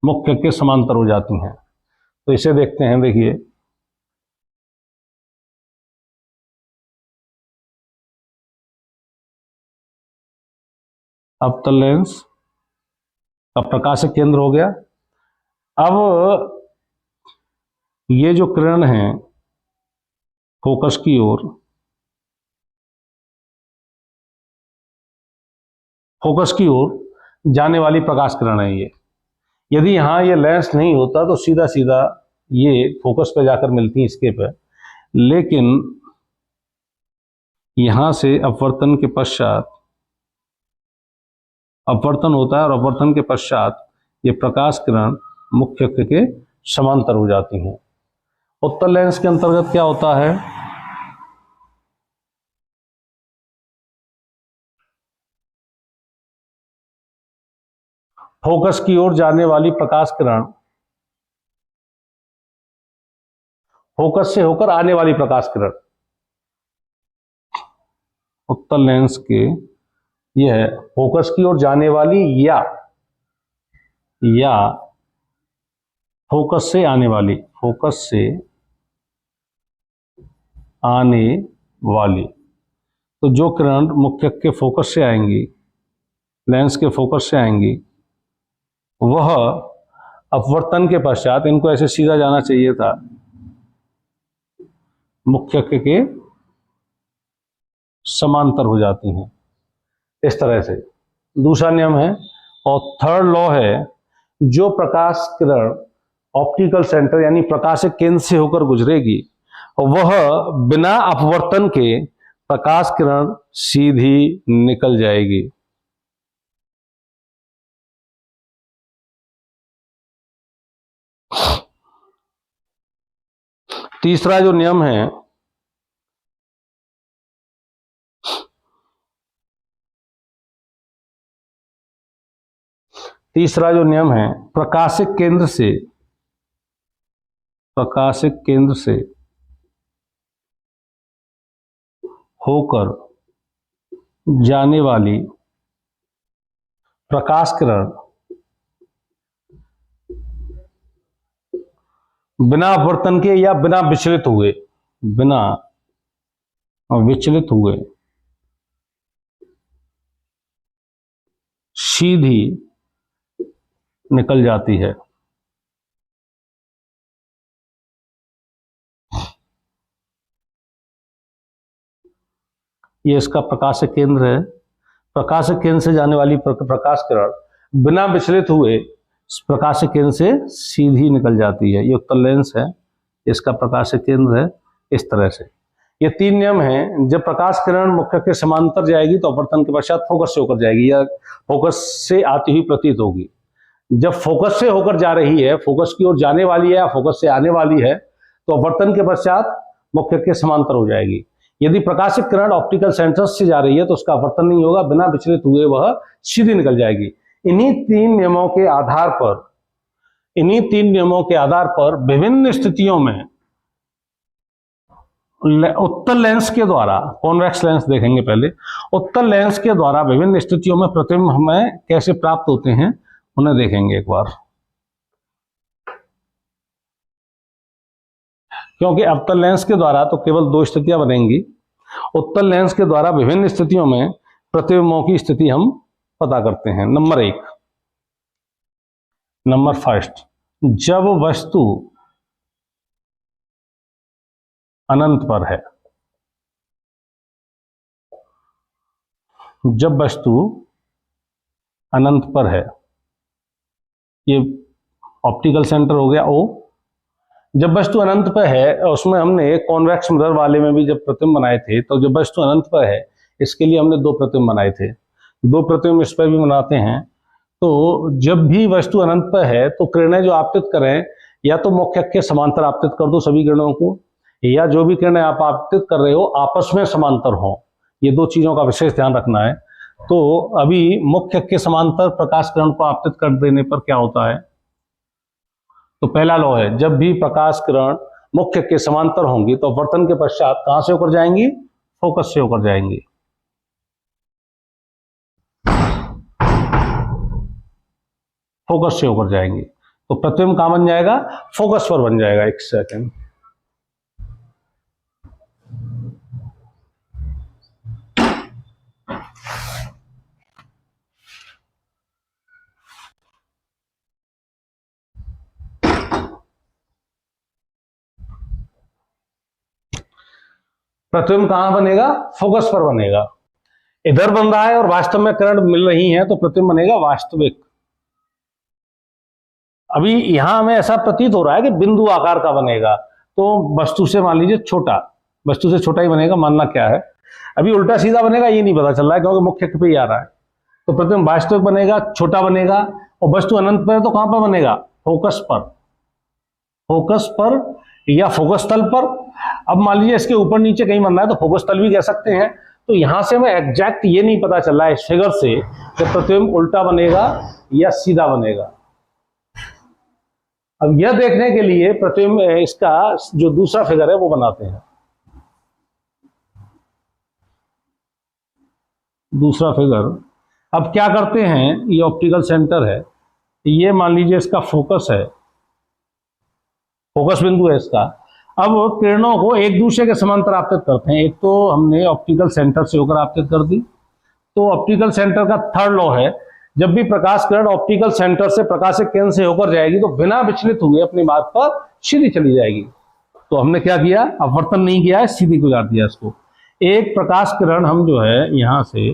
मुख्य के समांतर हो जाती हैं। तो इसे देखते हैं, देखिए अवतल लेंस का प्रकाशिक केंद्र हो गया। अब ये जो किरण है फोकस की ओर, फोकस की ओर जाने वाली प्रकाश किरण है ये। यदि यहां ये लेंस नहीं होता तो सीधा सीधा ये फोकस पे जाकर मिलती इसके पे, लेकिन यहां से अपवर्तन के पश्चात, अपवर्तन होता है और अपवर्तन के पश्चात ये प्रकाश किरण मुख्य अक्ष के समांतर हो जाती हैं। उत्तल लेंस के अंतर्गत क्या होता है, फोकस की ओर जाने वाली प्रकाश किरण, फोकस से होकर आने वाली प्रकाश किरण, उत्तल लेंस के यह है फोकस की ओर जाने वाली या फोकस से आने वाली, फोकस से आने वाली। तो जो किरण मुख्य अक्ष के फोकस से आएंगी, लेंस के फोकस से आएंगी, वह अपवर्तन के पश्चात, इनको ऐसे सीधा जाना चाहिए था, मुख्य अक्ष के समांतर हो जाती हैं इस तरह से। दूसरा नियम है और थर्ड लॉ है, जो प्रकाश किरण ऑप्टिकल सेंटर यानी प्रकाशिक केंद्र से होकर गुजरेगी वह बिना अपवर्तन के प्रकाश किरण सीधी निकल जाएगी। तीसरा जो नियम है, तीसरा जो नियम है, प्रकाशिक केंद्र से, प्रकाशिक केंद्र से होकर जाने वाली प्रकाश किरण बिना अपवर्तन के या बिना विचलित हुए, बिना विचलित हुए सीधी निकल जाती है। ये इसका प्रकाशिक केंद्र है। प्रकाशिक केंद्र से जाने वाली प्रकाश किरण बिना विचलित हुए प्रकाशिक केंद्र से सीधी निकल जाती है। ये उत्तल लेंस है, इसका प्रकाशिक केंद्र है इस तरह से। ये तीन नियम हैं। जब प्रकाश किरण मुख्य के समांतर जाएगी तो अपवर्तन के पश्चात फोकस से होकर जाएगी या फोकस से आती हुई प्रतीत होगी। जब फोकस से होकर जा रही है, फोकस की ओर जाने वाली है या फोकस से आने वाली है, तो अपवर्तन के पश्चात मुख्य के समांतर हो जाएगी। यदि प्रकाशिक किरण ऑप्टिकल सेंटर्स से जा रही है तो उसका अपवर्तन नहीं होगा, बिना विचलित हुए वह सीधी निकल जाएगी। इन्हीं तीन नियमों के आधार पर, इन्हीं तीन नियमों के आधार पर विभिन्न स्थितियों में उत्तल लेंस के द्वारा, कॉन्वेक्स लेंस देखेंगे पहले, उत्तल लेंस के द्वारा विभिन्न स्थितियों में प्रतिबिंब हमें कैसे प्राप्त होते हैं उन्हें देखेंगे एक बार। क्योंकि अवतल लेंस के द्वारा तो केवल दो स्थितियां बनेंगी, उत्तल लेंस के द्वारा विभिन्न स्थितियों में प्रतिबिंबों की स्थिति हम पता करते हैं। नंबर फर्स्ट, जब वस्तु अनंत पर है, जब वस्तु अनंत पर है, ये ऑप्टिकल सेंटर हो गया ओ। जब वस्तु अनंत पर है, उसमें हमने कॉन्वेक्स मिरर वाले में भी जब प्रतिबिंब बनाए थे, तो जब वस्तु अनंत पर है इसके लिए हमने दो प्रतिबिंब बनाए थे, दो प्रतिबिंब इस पर भी बनाते हैं। तो जब भी वस्तु अनंत पर है तो किरणें जो आपतित करें, या तो मुख्य अक्ष के समांतर आपतित कर दो सभी किरणों को, या जो भी किरणें आप आपतित कर रहे हो आपस में समांतर हो। ये दो चीजों का विशेष ध्यान रखना है। तो अभी मुख्य अक्ष के समांतर प्रकाश किरण को आपतित कर देने पर क्या होता है, तो पहला लॉ है, जब भी प्रकाश किरण मुख्य के समांतर होंगी तो अपवर्तन के पश्चात कहां से होकर जाएंगी, फोकस से होकर जाएंगी। फोकस से होकर जाएंगी तो प्रतिबिंब कहां बन जाएगा, फोकस पर बन जाएगा। एक सेकंड, प्रतिबिंब कहां बनेगा? फोकस पर बनेगा। इधर बन रहा है और वास्तव में किरण मिल रही है तो प्रतिबिंब बनेगा वास्तविक। अभी यहां हमें ऐसा प्रतीत हो रहा है कि बिंदु आकार का बनेगा, तो वस्तु से मान लीजिए छोटा, वस्तु से छोटा ही बनेगा, मानना क्या है। अभी उल्टा सीधा बनेगा ये नहीं पता चल रहा है क्योंकि मुख्य पे ही आ रहा है। तो प्रतिबिंब वास्तविक बनेगा, छोटा बनेगा, और वस्तु अनंत पर है तो कहां पर बनेगा? फोकस पर, फोकस पर या फोकस तल पर। अब मान लीजिए इसके ऊपर नीचे कहीं बन रहा है तो फोकस तल भी कह सकते हैं। तो यहां से हमें एग्जैक्ट ये नहीं पता चल रहा है इस फिगर से कि प्रतिबिंब उल्टा बनेगा या सीधा बनेगा। अब यह देखने के लिए प्रतिबिंब इसका जो दूसरा फिगर है वो बनाते हैं। दूसरा फिगर, अब क्या करते हैं, ये ऑप्टिकल सेंटर है, ये मान लीजिए इसका फोकस है, फोकस बिंदु है इसका। अब किरणों को एक दूसरे के समांतर आपतित करते हैं। एक तो हमने ऑप्टिकल सेंटर से होकर आपतित कर दी, तो ऑप्टिकल सेंटर का थर्ड लॉ है, जब भी प्रकाश किरण ऑप्टिकल सेंटर से प्रकाशिक केंद्र से होकर जाएगी तो बिना विचलित हुए अपनी मार्ग पर सीधी चली जाएगी। तो हमने क्या किया, अपवर्तन नहीं किया है, सीधी गुजार दिया इसको। एक प्रकाश किरण हम जो है यहां से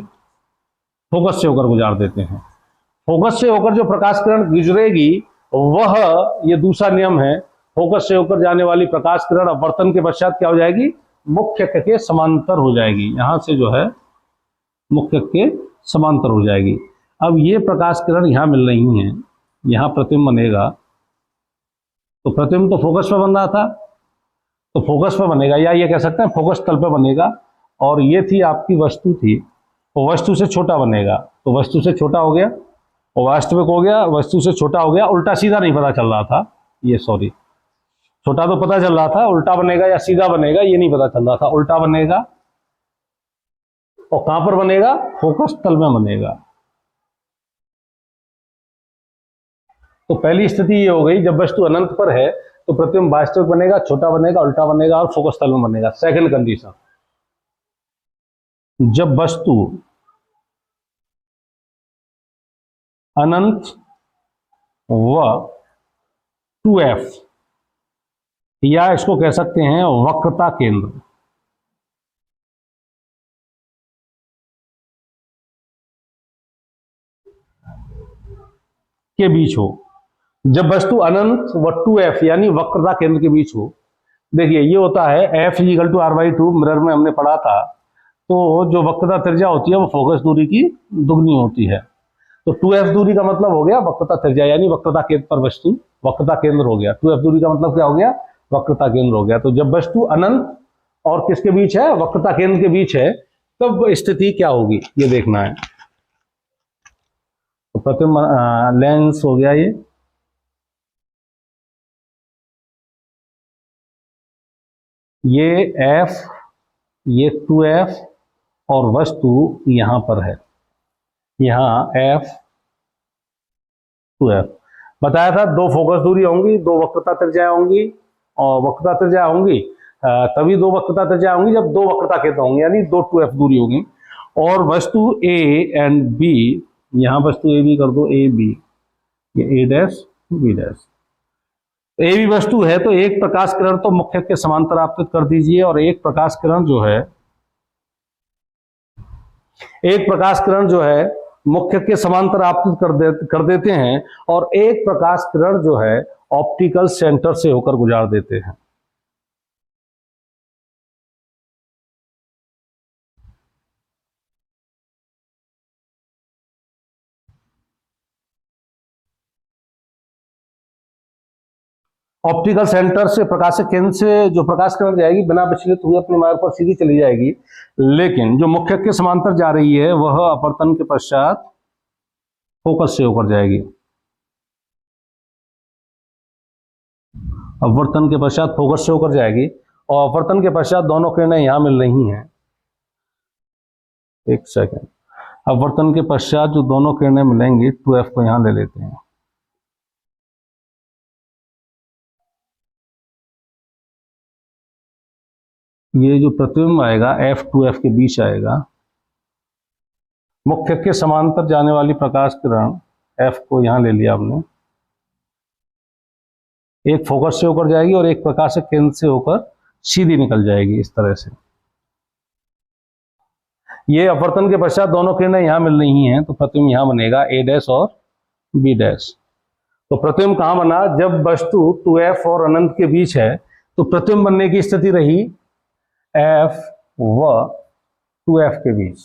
फोकस से होकर गुजार देते हैं। फोकस से होकर जो प्रकाश किरण गुजरेगी वह, ये दूसरा नियम है, फोकस से होकर जाने वाली प्रकाश किरण अपवर्तन के पश्चात क्या हो जाएगी? मुख्य के समांतर हो जाएगी। यहां से जो है मुख्य के समांतर हो जाएगी। अब ये प्रकाश किरण यहां मिल रही हैं, यहां प्रतिबिंब बनेगा, तो प्रतिबिंब तो फोकस पर बन रहा था, तो फोकस पर बनेगा, या ये कह सकते हैं फोकस तल पर बनेगा। और ये थी आपकी वस्तु थी, तो वस्तु से छोटा बनेगा, तो वस्तु से छोटा हो गया और वास्तविक हो गया, वस्तु से छोटा हो गया। उल्टा सीधा नहीं पता चल रहा था, ये सॉरी, छोटा तो पता चल रहा था, उल्टा बनेगा या सीधा बनेगा ये नहीं पता चल रहा था। उल्टा बनेगा और कहां पर बनेगा? फोकस तल में बनेगा। तो पहली स्थिति ये हो गई, जब वस्तु अनंत पर है तो प्रतिबिंब वास्तविक बनेगा, छोटा बनेगा, उल्टा बनेगा और फोकस तल में बनेगा। सेकंड कंडीशन, जब वस्तु अनंत व 2f, या इसको कह सकते हैं वक्रता केंद्र, के बीच हो। जब वस्तु अनंत व 2f यानी वक्रता केंद्र के बीच हो, देखिए ये होता है f equal to r/2, mirror में हमने पढ़ा था। तो जो वक्रता त्रिज्या होती है वो फोकस दूरी की दुगनी होती है। तो 2f दूरी का मतलब हो गया वक्रता त्रिज्या, यानी वक्रता केंद्र पर वस्तु वक्रता केंद्र हो गया। 2f दूरी का मतलब क्या हो गया? वक्रता केंद्र हो गया। तो जब वस्तु अनंत और किसके बीच है? वक्रता केंद्र के बीच है, तब स्थिति क्या होगी ये देखना है। तो प्रतिबिंब लेंस हो गया ये f, ये 2f और वस्तु यहां पर है, यहां f 2f। बताया था दो फोकस दूरी होंगी, दो वक्रता त्रिज्या होंगी, और वक्रता त्रिज्या होंगी तभी दो वक्रता त्रिज्या होंगी जब दो वक्रता केंद्र होंगे, यानी दो 2f दूरी होगी। और वस्तु a एंड b, यहां वस्तु a b कर दो, a b, ये a डैश b डैश, ए भी वस्तु है तो एक प्रकाश किरण तो मुख्य के समांतर आपतित कर दीजिए, और एक प्रकाश किरण जो है, एक प्रकाश किरण जो है मुख्य के समांतर आपतित कर देते हैं, और एक प्रकाश किरण जो है ऑप्टिकल सेंटर से होकर गुजार देते हैं। ऑप्टिकल सेंटर से प्रकाशिक केंद्र से जो प्रकाश किरण जाएगी बिना विचलित हुए अपने मार्ग पर सीधी चली जाएगी, लेकिन जो मुख्य के समांतर जा रही है वह अपवर्तन के पश्चात फोकस से होकर जाएगी। अपवर्तन के पश्चात फोकस से होकर जाएगी, और अपवर्तन के पश्चात दोनों किरणें यहां मिल रही हैं। एक सेकेंड, अपवर्तन के पश्चात जो दोनों किरणें मिलेंगी, 2f को यहां ले लेते हैं, ये जो प्रतिबिंब आएगा f 2f के बीच आएगा। मुख्य के समांतर जाने वाली प्रकाश किरण f को यहां ले लिया हमने, एक फोकस से होकर जाएगी और एक प्रकाशिक केंद्र से होकर सीधी निकल जाएगी इस तरह से। ये अपवर्तन के पश्चात दोनों किरणें यहाँ मिल रही हैं, तो प्रतिबिंब यहाँ बनेगा ए डैश और बी डैश। तो प्रतिबिंब कहाँ बना, जब वस्तु 2f और अनंत के बीच है तो प्रतिबिंब बनने की स्थिति रही f व 2f के बीच।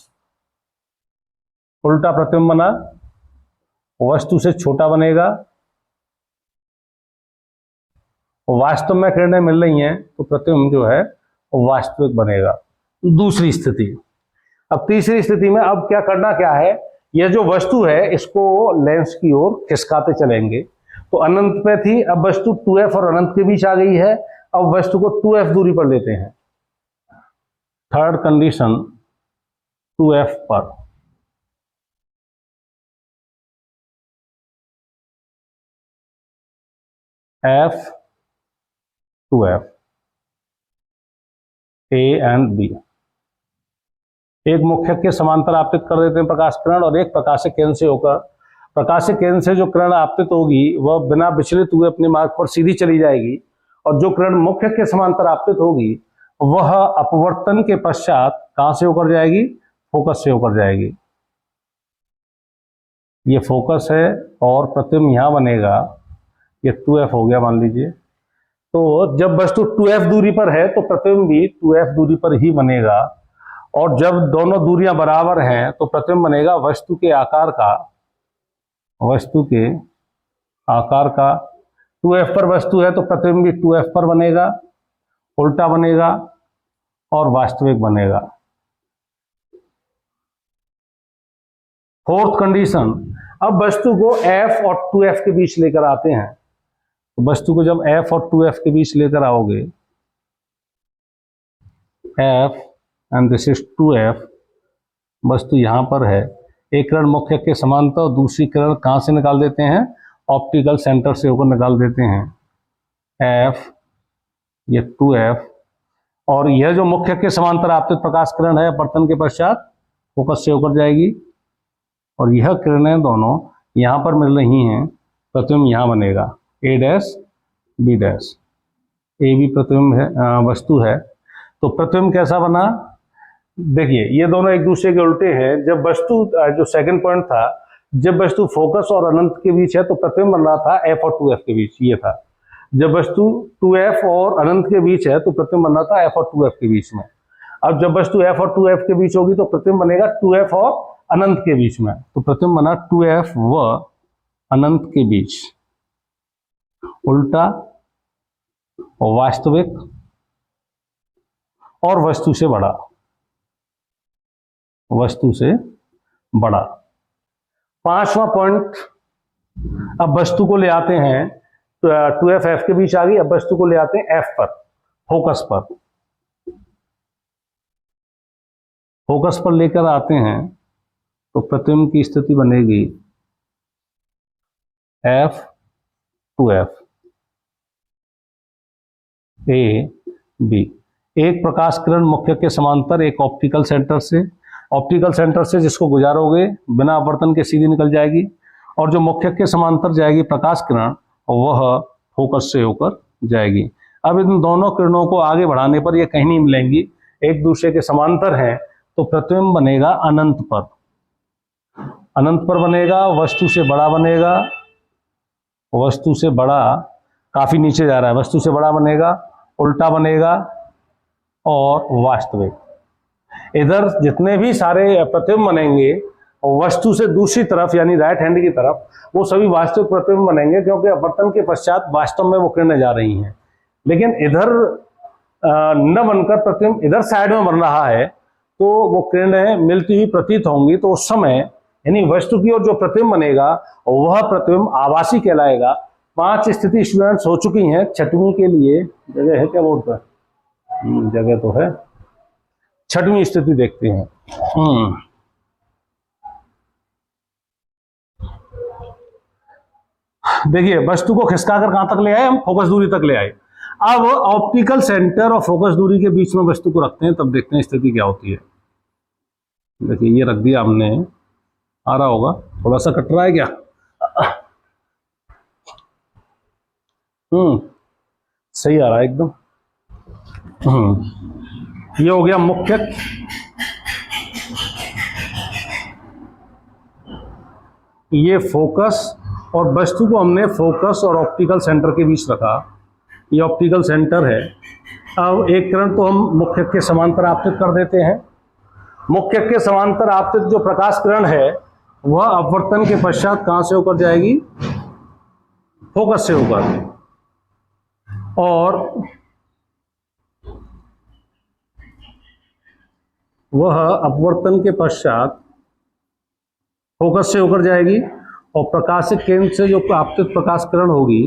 उल्टा प्रतिबिंब बना, वस्तु से छोटा बनेगा, वास्तव में किरणें मिल रही हैं तो प्रतिबिंब जो है वास्तविक बनेगा। दूसरी स्थिति। अब तीसरी स्थिति में अब क्या करना क्या है, यह जो वस्तु है इसको लेंस की ओर खिसकाते चलेंगे। तो अनंत पे थी, अब वस्तु 2f और अनंत के बीच आ गई है, अब वस्तु को 2f दूरी पर लेते हैं। थर्ड कंडीशन 2f पर। f 2f A and B। एक मुख्यक के समांतर आपतित कर देते हैं प्रकाश किरण, और एक प्रकाशिक केंद्र से होकर, प्रकाशिक केंद्र से जो किरण आपतित होगी वह बिना विचलित हुए अपने मार्ग पर सीधी चली जाएगी, और जो किरण मुख्यक के समांतर आपतित होगी वह अपवर्तन के पश्चात कहां से होकर जाएगी, फोकस से होकर जाएगी। ये फोकस है और प्रतिबिंब यहां बनेगा, ये 2f हो गया मान लीजिए। तो जब वस्तु 2f दूरी पर है तो प्रतिबिंब भी 2f दूरी पर ही बनेगा, और जब दोनों दूरियां बराबर हैं तो प्रतिबिंब बनेगा वस्तु के आकार का, वस्तु के आकार का। 2f पर वस्तु है तो प्रतिबिंब भी 2f पर बनेगा, उल्टा बनेगा और वास्तविक बनेगा। फोर्थ कंडीशन, अब वस्तु को f और 2f के बीच लेकर आते हैं। तो वस्तु को जब f और 2f के बीच लेकर आओगे, f and this is 2f, वस्तु यहां पर है, एक किरण मुख्यक के समांतर और दूसरी किरण कहां से निकाल देते हैं, ऑप्टिकल सेंटर से होकर निकाल देते हैं। f, ये 2f, और यह जो मुख्यक के समांतर आपतित प्रकाश किरण है अपवर्तन के पश्चात फोकस से होकर जाएगी, और यह किरणें दोनों यहां पर मिल रही हैं, प्रतिबिंब यहां बनेगा a डैश b डैश। ए भी प्रतिबिंब है, वस्तु है। तो प्रतिबिंब कैसा बना, देखिए ये दोनों एक दूसरे के उल्टे हैं। जब वस्तु, जो सेकंड पॉइंट था, जब वस्तु फोकस और अनंत के बीच है तो प्रतिबिंब बन रहा था f और 2f के बीच, ये था। जब वस्तु 2f और अनंत के बीच है तो प्रतिबिंब बन रहा था f और 2f के बीच में। अब जब वस्तु f और 2f के बीच होगी तो प्रतिबिंब बनेगा 2f और अनंत के बीच में। तो प्रतिबिंब बना 2f व अनंत के बीच, उल्टा, वास्तविक और वस्तु से बड़ा, वस्तु से बड़ा। पांचवा पॉइंट, अब वस्तु को ले आते हैं, तो 2f f के बीच आ गई, अब वस्तु को ले आते हैं f पर, फोकस पर। फोकस पर लेकर आते हैं तो प्रतिबिंब की स्थिति बनेगी f 2f A B। एक प्रकाश किरण मुख्यक के समांतर एक ऑप्टिकल सेंटर से, ऑप्टिकल सेंटर से जिसको गुजारोगे बिना अपवर्तन के सीधी निकल जाएगी, और जो मुख्यक के समांतर जाएगी प्रकाश किरण वह फोकस से होकर जाएगी। अब इन दोनों किरणों को आगे बढ़ाने पर ये कहीं नहीं मिलेंगी, एक दूसरे के समांतर हैं, तो प्रतिबिंब बनेगा अनंत पर, अनंत पर बनेगा, वस्तु से बड़ा बनेगा, वस्तु से बड़ा, काफी नीचे जा रहा है, वस्तु से बड़ा बनेगा, उल्टा बनेगा और वास्तविक। इधर जितने भी सारे प्रतिबिंब बनेंगे वस्तु से दूसरी तरफ यानी राइट हैंड की तरफ, वो सभी वास्तविक प्रतिबिंब बनेंगे, क्योंकि अपवर्तन के पश्चात वास्तव में वो किरणें जा रही हैं। लेकिन इधर न बनकर प्रतिबिंब इधर साइड में बन रहा है तो वो किरणें मिलती हुई प्रतीत होंगी, तो उस समय यानी वस्तु की ओर जो प्रतिबिंब बनेगा वह प्रतिबिंब आभासी कहलाएगा। 5 स्थिति स्टूडेंट्स हो चुकी हैं। 6वीं के लिए जगह है क्या बोर्ड पर? जगह तो है। 6वीं स्थिति देखते हैं। देखिए वस्तु को खिसकाकर कहां तक ले आए हम, फोकस दूरी तक ले आए। अब ऑप्टिकल सेंटर और फोकस दूरी के बीच में वस्तु को रखते हैं, तब देखते हैं स्थिति क्या होती है। देखिए ये रख दिया हमने, आ रहा होगा, थोड़ा सा कट रहा है क्या? सही आ रहा है एकदम। ये हो गया मुख्यक ये फोकस और वस्तु को हमने फोकस और ऑप्टिकल सेंटर के बीच रखा, ये ऑप्टिकल सेंटर है। अब एक किरण तो हम मुख्य अक्ष के समांतर आपतित कर देते हैं। मुख्य अक्ष के समांतर आपतित जो प्रकाश किरण है वह अपवर्तन के पश्चात कहां से होकर जाएगी? फोकस से होकर, और वह अपवर्तन के पश्चात फोकस से होकर जाएगी और प्रकाशिक केंद्र से जो आपतित प्रकाश किरण होगी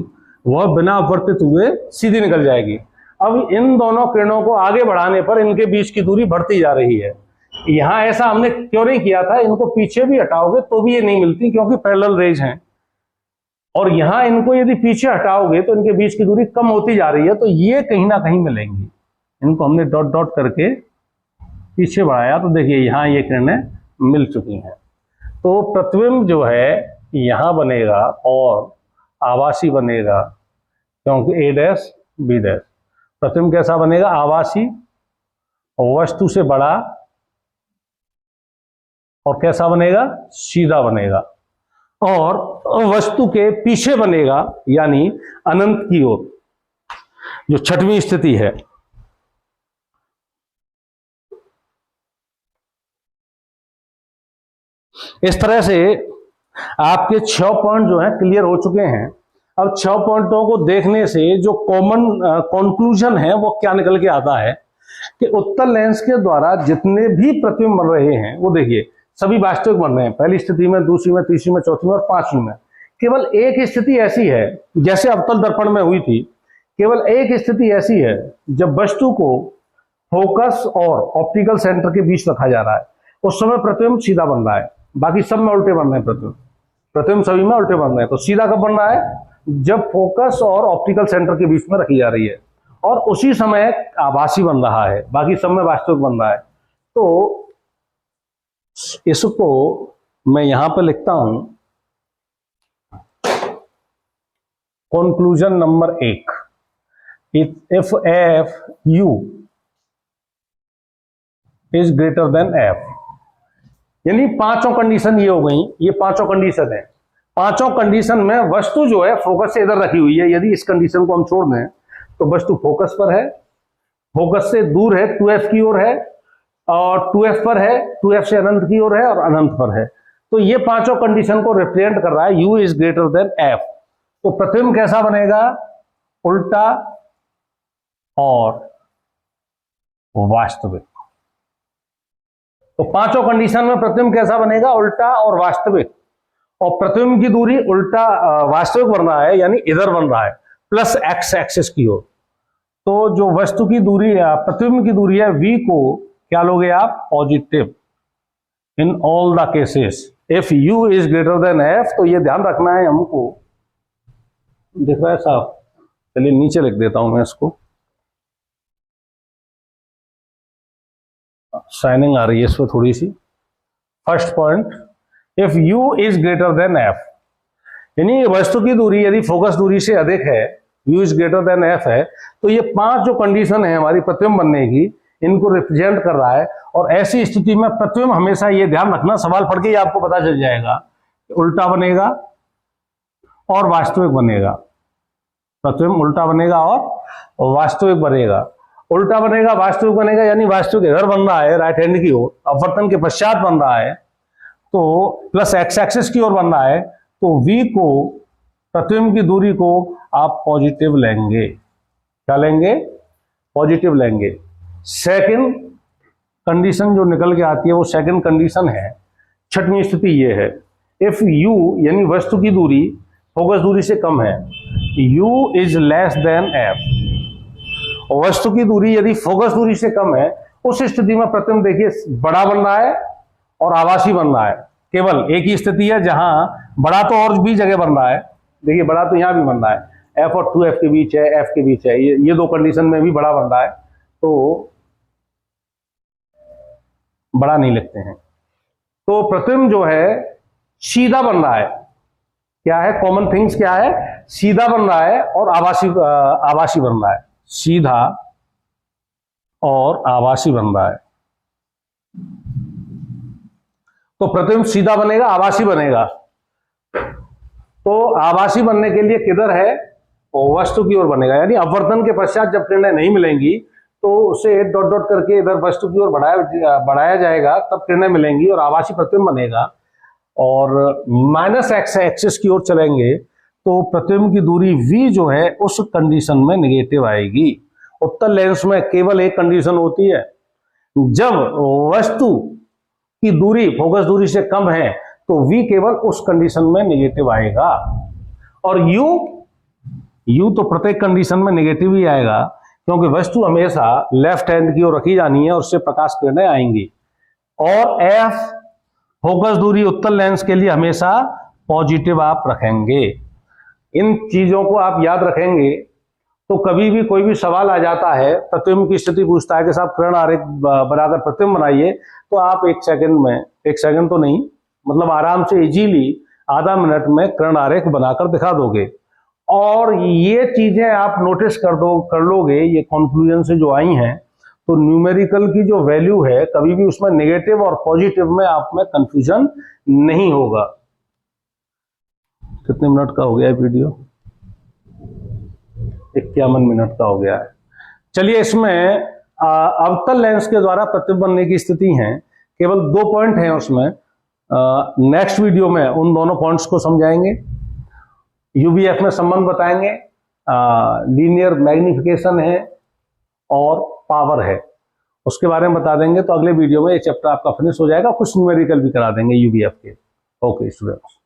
वह बिना अपवर्तित हुए सीधी निकल जाएगी। अब इन दोनों किरणों को आगे बढ़ाने पर इनके बीच की दूरी बढ़ती जा रही है। यहां ऐसा हमने क्यों नहीं किया था? इनको पीछे भी हटाओगे तो भी ये नहीं मिलती, क्योंकि पैरेलल रेज हैं। और यहां इनको यदि पीछे हटाओगे तो इनके बीच की दूरी कम होती जा रही है, तो ये कहीं ना कहीं मिलेंगी। इनको हमने डॉट डॉट करके पीछे बढ़ाया तो देखिए यहां ये किरणें मिल चुकी हैं। तो प्रतिबिंब जो है यहां बनेगा और आभासी बनेगा, क्योंकि ए डैश बी डैश। प्रतिबिंब कैसा बनेगा? आभासी, वस्तु से बड़ा, और कैसा बनेगा? सीधा बनेगा, और वस्तु के पीछे बनेगा, यानी अनंत की ओर, जो छठवीं स्थिति है। इस तरह से आपके 6 पॉइंट जो हैं क्लियर हो चुके हैं। अब 6 पॉइंटों को देखने से जो कॉमन कंक्लूजन है वो क्या निकल के आता है कि उत्तल लेंस के द्वारा जितने भी प्रतिबिंब बन रहे हैं वो देखिए सभी वास्तविक बन रहे हैं। पहली स्थिति में, दूसरी में, तीसरी में, चौथी में और पांचवी में। केवल एक स्थिति ऐसी है, जैसे अवतल दर्पण में हुई थी, केवल एक स्थिति ऐसी है जब वस्तु को फोकस और ऑप्टिकल सेंटर के बीच रखा जा रहा है, उस समय प्रतिबिंब सीधा बन रहा है। बाकी सब में उल्टे बन रहे हैं प्रतिबिंब सभी में उल्टे बन रहे हैं। तो सीधा कब बन रहा है? जब फोकस और ऑप्टिकल सेंटर के बीच में रखी जा रही है, और उसी समय आभासी बन रहा है, बाकी सब में वास्तविक बन रहा है। तो इसको मैं यहां पर लिखता हूं conclusion number 1, if F you is greater then F. यानी पांचों कंडीशन ये हो गई, ये पांचों कंडीशन है। पांचों कंडीशन में वस्तु जो है फोकस से इधर रखी हुई है। यदि इस कंडीशन को हम छोड़ दें तो वस्तु फोकस पर है, फोकस से दूर है, 2f की ओर है, और 2f पर है, 2f से अनंत की ओर है, और अनंत पर है। तो ये पांचों कंडीशन को रिप्रेजेंट कर रहा है u is greater than f। तो प्रतिबिंब कैसा बनेगा? उल्टा और वास्तविक। तो पांचों कंडीशन में प्रतिबिंब कैसा बनेगा? उल्टा और वास्तविक। और प्रतिबिंब की दूरी उल्टा वास्तविक बन रहा है, यानी इधर बन रहा है, प्लस एक्स एक्सिस की ओर। तो जो वस्तु की दूरी है, प्रतिबिंब की दूरी है v को क्या लोगे आप? Positive in all the cases if u is greater than f। तो ये ध्यान रखना है हमको। दिख रहा है साहब? चलिए नीचे लिख देता हूं मैं इसको, शाइनिंग आ रही है इस पर थोड़ी सी। First point, if u is greater than f, यानी वस्तु की दूरी यदि फोकस दूरी से अधिक है, u is greater than f है, तो ये पांच जो कंडीशन है हमारी प्रतिबिंब बनने की, इनको रिप्रेजेंट कर रहा है। और ऐसी स्थिति में प्रतिबिंब हमेशा ये ध्यान रखना, सवाल पढ़ के ही आपको पता चल जाएगा, उल्टा बनेगा और वास्तविक बनेगा। प्रतिबिंब उल्टा बनेगा और वास्तविक बनेगा। उल्टा बनेगा, वास्तविक बनेगा, यानी वास्तविक इधर बन रहा है राइट हैंड की ओर, अपवर्तन के पश्चात बन रहा है, तो प्लस एक्स एक्सिस की ओर बन रहा है। तो v को, प्रतिबिंब की दूरी को आप पॉजिटिव लेंगे। क्या लेंगे? पॉजिटिव लेंगे। सेकंड कंडीशन जो निकल के आती है वो सेकंड कंडीशन है, छठवीं स्थिति ये है, इफ u यानी वस्तु की दूरी फोकस दूरी से कम है, u is less than f। वस्तु की दूरी यदि फोकस दूरी से कम है, उस स्थिति में प्रतिबिंब देखिए बड़ा बन रहा है और आभासी बन रहा है। केवल एक ही स्थिति है जहां बड़ा तो और भी जगह बन रहा है। देखिए बड़ा तो यहां भी बन रहा है, f और 2f के बीच है, f के बीच है, ये दो कंडीशन में भी बड़ा बन रहा है, तो बड़ा नहीं लिखते हैं। तो प्रतिबिंब जो है सीधा बन रहा है। क्या है कॉमन थिंग्स? क्या है? सीधा बन रहा है और आभासी बन रहा है। सीधा और आभासी बन रहा है। तो प्रतिबिंब सीधा बनेगा, आभासी बनेगा। तो आभासी बनने के लिए किधर है, वस्तु की ओर बनेगा, यानी अपवर्तन के पश्चात जब किरणें नहीं मिलेंगी तो उसे डॉट डॉट करके इधर वस्तु की ओर बढ़ाया जाएगा, तब किरणें मिलेंगी और आभासी प्रतिबिंब बनेगा। और माइनस एक्स एक्सिस की ओर चलेंगे तो प्रतिबिंब की दूरी v जो है उस कंडीशन में नेगेटिव आएगी। उत्तल लेंस में केवल एक कंडीशन होती है, जब वस्तु की दूरी फोकस दूरी से कम है तो v केवल उस कंडीशन में नेगेटिव आएगा। और u तो प्रत्येक कंडीशन में नेगेटिव ही आएगा, क्योंकि वस्तु हमेशा लेफ्ट हैंड की ओर रखी जानी है और उससे प्रकाश किरणें आएंगी। और f फोकस दूरी उत्तल लेंस के लिए हमेशा पॉजिटिव आप रखेंगे। इन चीजों को आप याद रखेंगे तो कभी भी कोई भी सवाल आ जाता है, प्रतिबिंब की स्थिति पूछता है कि साहब किरण आरेख बनाकर प्रतिबिंब बनाइए, तो आप 1 सेकंड में, 1 सेकंड तो नहीं, मतलब आराम से इजीली आधा मिनट में किरण आरेख बनाकर दिखा दोगे। और ये चीजें आप नोटिस कर लोगे, ये कंक्लूजन से जो आई हैं, तो न्यूमेरिकल की जो वैल्यू है कभी भी उसमें नेगेटिव और पॉजिटिव में आप में कंफ्यूजन नहीं होगा। कितने मिनट का हो गया है वीडियो? 51 मिनट का हो गया है। चलिए, इसमें अवतल लेंस के द्वारा प्रतिबिंब बनने की स्थिति है, केवल 2 पॉइंट हैं उसमें। नेक्स्ट वीडियो में उन दोनों पॉइंट्स को समझाएंगे, यूवीएफ में संबंध बताएंगे, लीनियर मैग्निफिकेशन है और पावर है, उसके बारे में बता देंगे। तो अगले वीडियो में ये चैप्टर आपका फिनिश हो जाएगा, कुछ न्यूमेरिकल भी करा देंगे यूवीएफ के। Okay students.